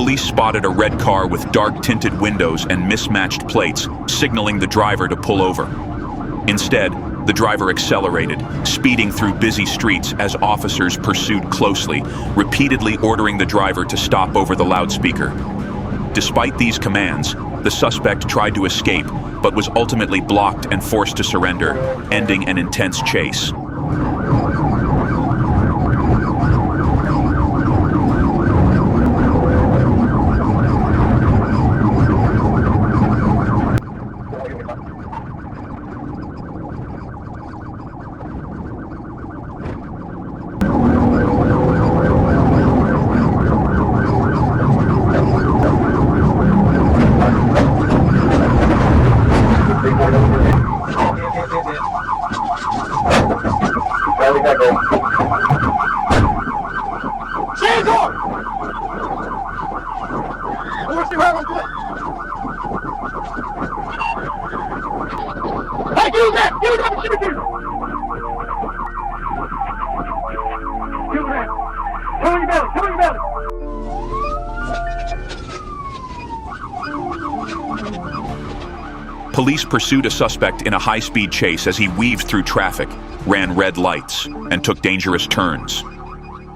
Police spotted a red car with dark-tinted windows and mismatched plates, signaling the driver to pull over. Instead, the driver accelerated, speeding through busy streets as officers pursued closely, repeatedly ordering the driver to stop over the loudspeaker. Despite these commands, the suspect tried to escape, but was ultimately blocked and forced to surrender, ending an intense chase. Police pursued a suspect in a high-speed chase as he weaved through traffic, ran red lights, and took dangerous turns.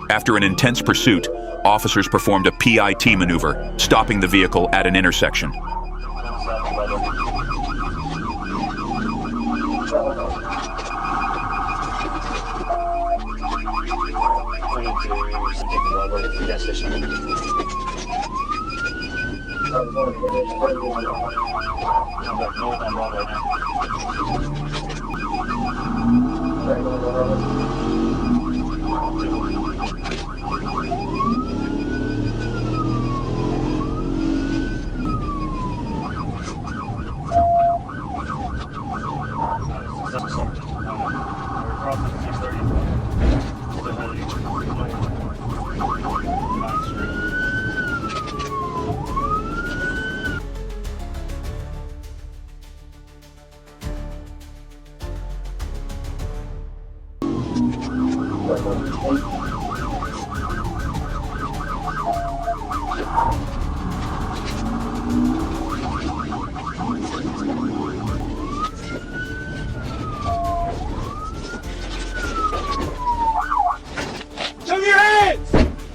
After an intense pursuit, officers performed a PIT maneuver, stopping the vehicle at an intersection.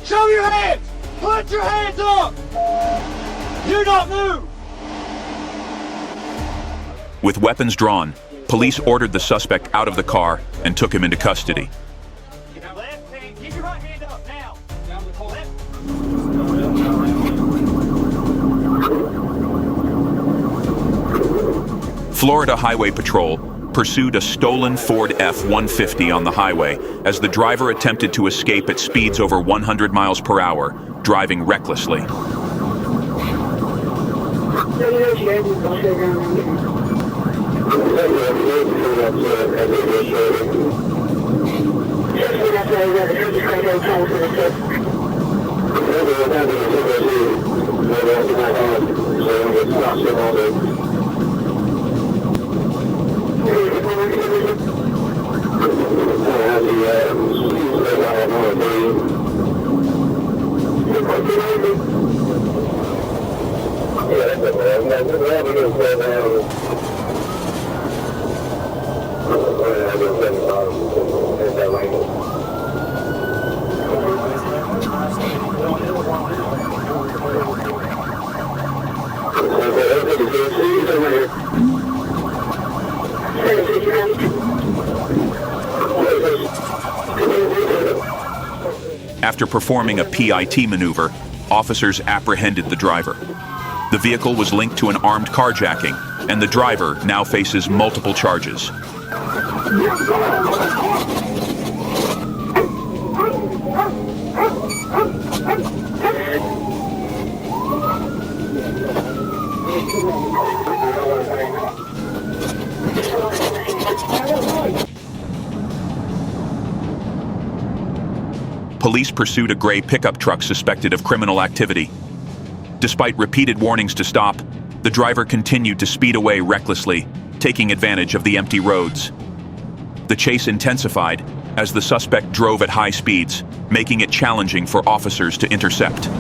Show your hands! Put your hands up! Do not move! With weapons drawn, police ordered the suspect out of the car and took him into custody. Left hand, keep your right hand up now. Down the left. Florida Highway Patrol pursued a stolen Ford F-150 on the highway as the driver attempted to escape at speeds over 100 miles per hour, driving recklessly. After performing a PIT maneuver, officers apprehended the driver. The vehicle was linked to an armed carjacking, and the driver now faces multiple charges. Police pursued a gray pickup truck suspected of criminal activity. Despite repeated warnings to stop, the driver continued to speed away recklessly, taking advantage of the empty roads. The chase intensified as the suspect drove at high speeds, making it challenging for officers to intercept.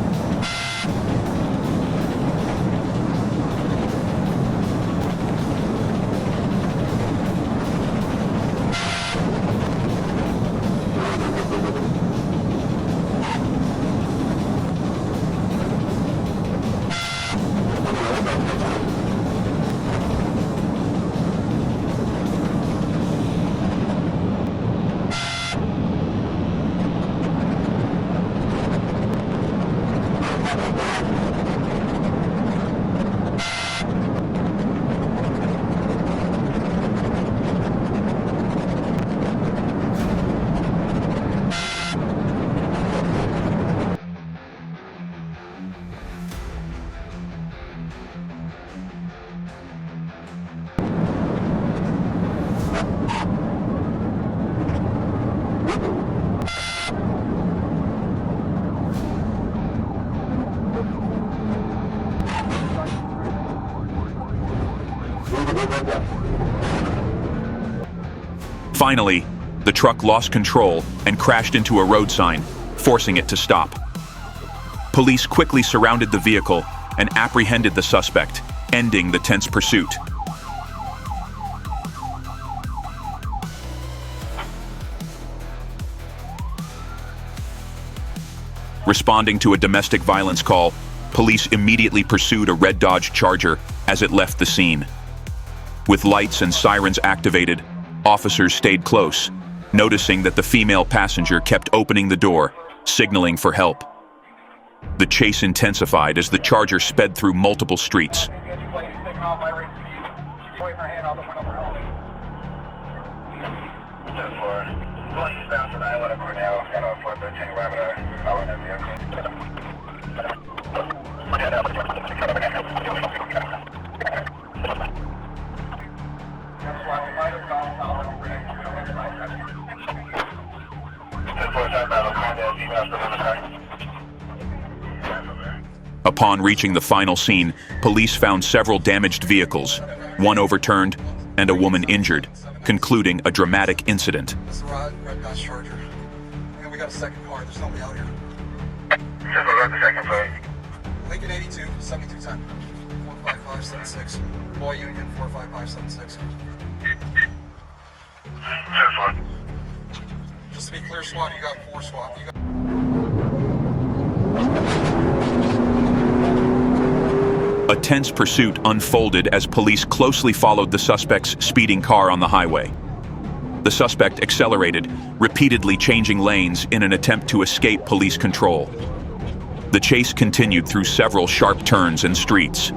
Finally, the truck lost control and crashed into a road sign, forcing it to stop. Police quickly surrounded the vehicle and apprehended the suspect, ending the tense pursuit. Responding to a domestic violence call, police immediately pursued a red Dodge Charger as it left the scene. With lights and sirens activated, officers stayed close, noticing that the female passenger kept opening the door, signaling for help. The chase intensified as the Charger sped through multiple streets. Upon reaching the final scene, police found several damaged vehicles, one overturned and a woman injured, concluding a dramatic incident. This is the red Dodge Charger. And we got a second car. There's nobody out here. Lincoln 82, 7210. 45576. Boy Union 45576. Just to be clear, SWAT, you got 4 SWAT. A tense pursuit unfolded as police closely followed the suspect's speeding car on the highway. The suspect accelerated, repeatedly changing lanes in an attempt to escape police control. The chase continued through several sharp turns and streets.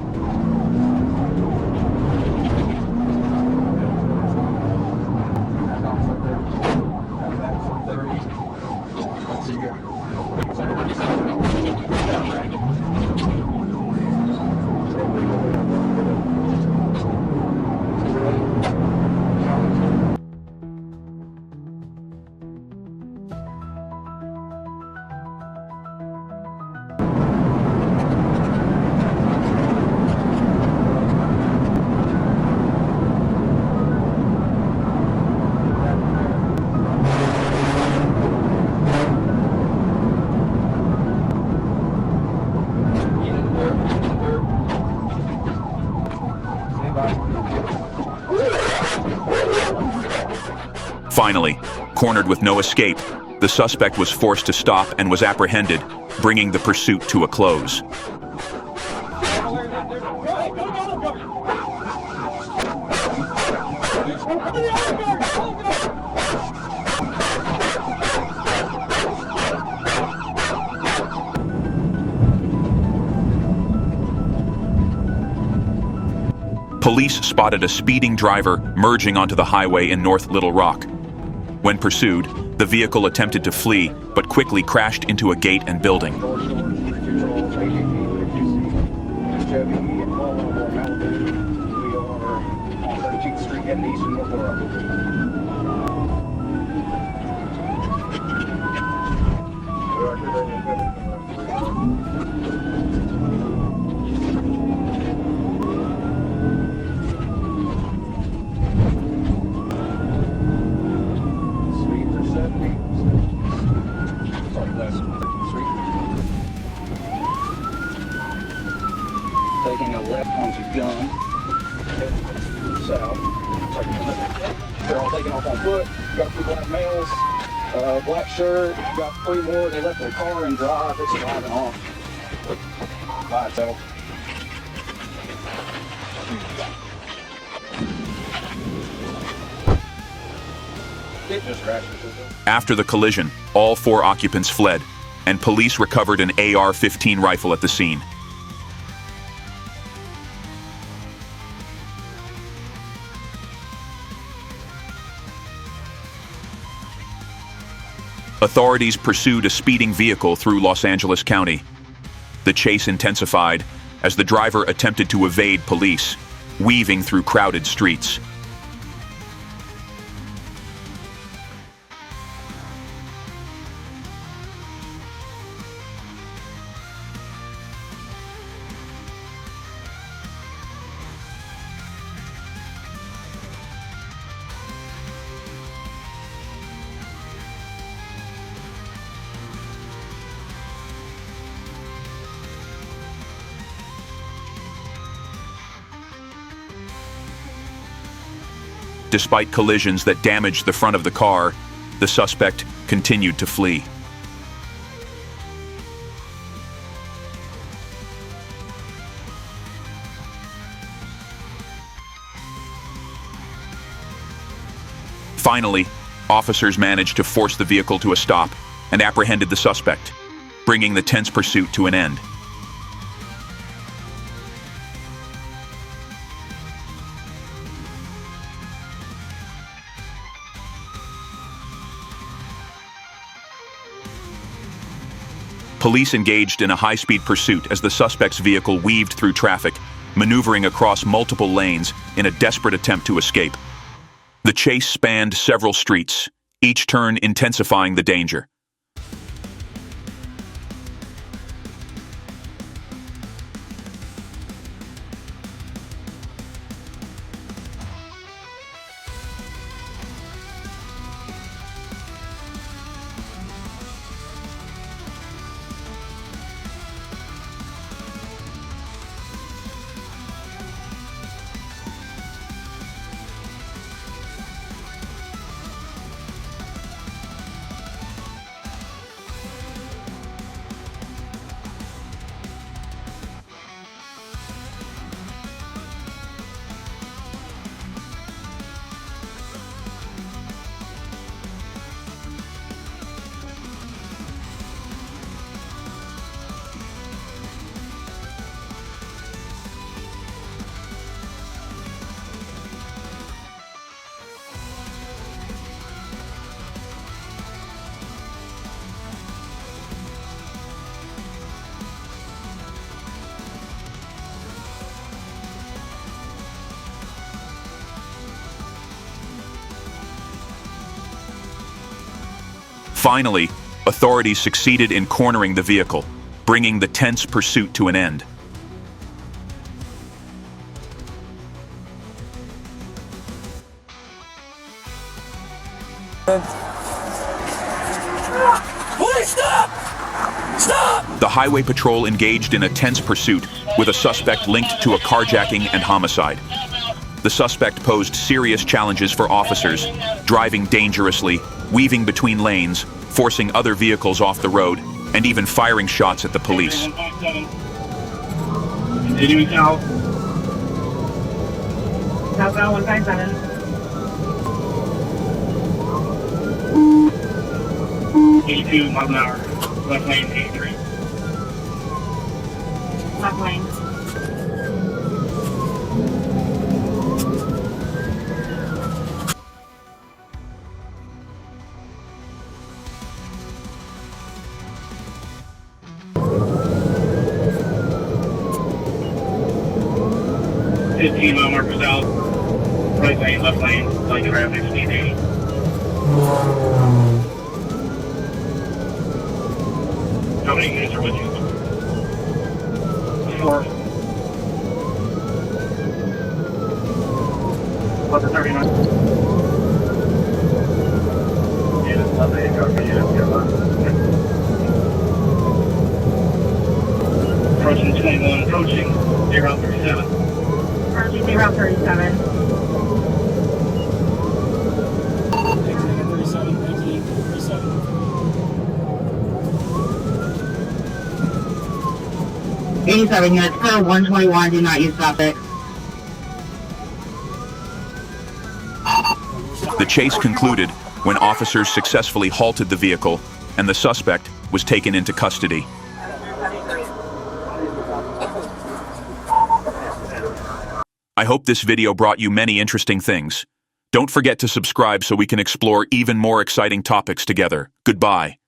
Finally, cornered with no escape, the suspect was forced to stop and was apprehended, bringing the pursuit to a close. Police spotted a speeding driver merging onto the highway in North Little Rock. When pursued, the vehicle attempted to flee, but quickly crashed into a gate and building. Taking a left onto Gun, south. They're all taking off on foot. Got 2 black males, black shirt. Got 3 more. They left their car and drive. It's driving off by itself. It just crashed. After the collision, all 4 occupants fled, and police recovered an AR-15 rifle at the scene. Authorities pursued a speeding vehicle through Los Angeles County. The chase intensified as the driver attempted to evade police, weaving through crowded streets. Despite collisions that damaged the front of the car, the suspect continued to flee. Finally, officers managed to force the vehicle to a stop and apprehended the suspect, bringing the tense pursuit to an end. Police engaged in a high-speed pursuit as the suspect's vehicle weaved through traffic, maneuvering across multiple lanes in a desperate attempt to escape. The chase spanned several streets, each turn intensifying the danger. Finally, authorities succeeded in cornering the vehicle, bringing the tense pursuit to an end. Police, stop! Stop! The highway patrol engaged in a tense pursuit with a suspect linked to a carjacking and homicide. The suspect posed serious challenges for officers, driving dangerously, weaving between lanes, forcing other vehicles off the road, and even firing shots at the police. Continuing south. Southbound 157. 82 miles an hour. Left lane 83. Left lane. Mile marker south. Right lane, left lane. Light traffic, speed 80. How many units are with you? 4. About the 39. Units, left lane, copy, units, get left. Approaching 21, approaching 037. Approaching Route 37. 87 units per 121, do not use suffix. The chase concluded when officers successfully halted the vehicle and the suspect was taken into custody. I hope this video brought you many interesting things. Don't forget to subscribe so we can explore even more exciting topics together. Goodbye.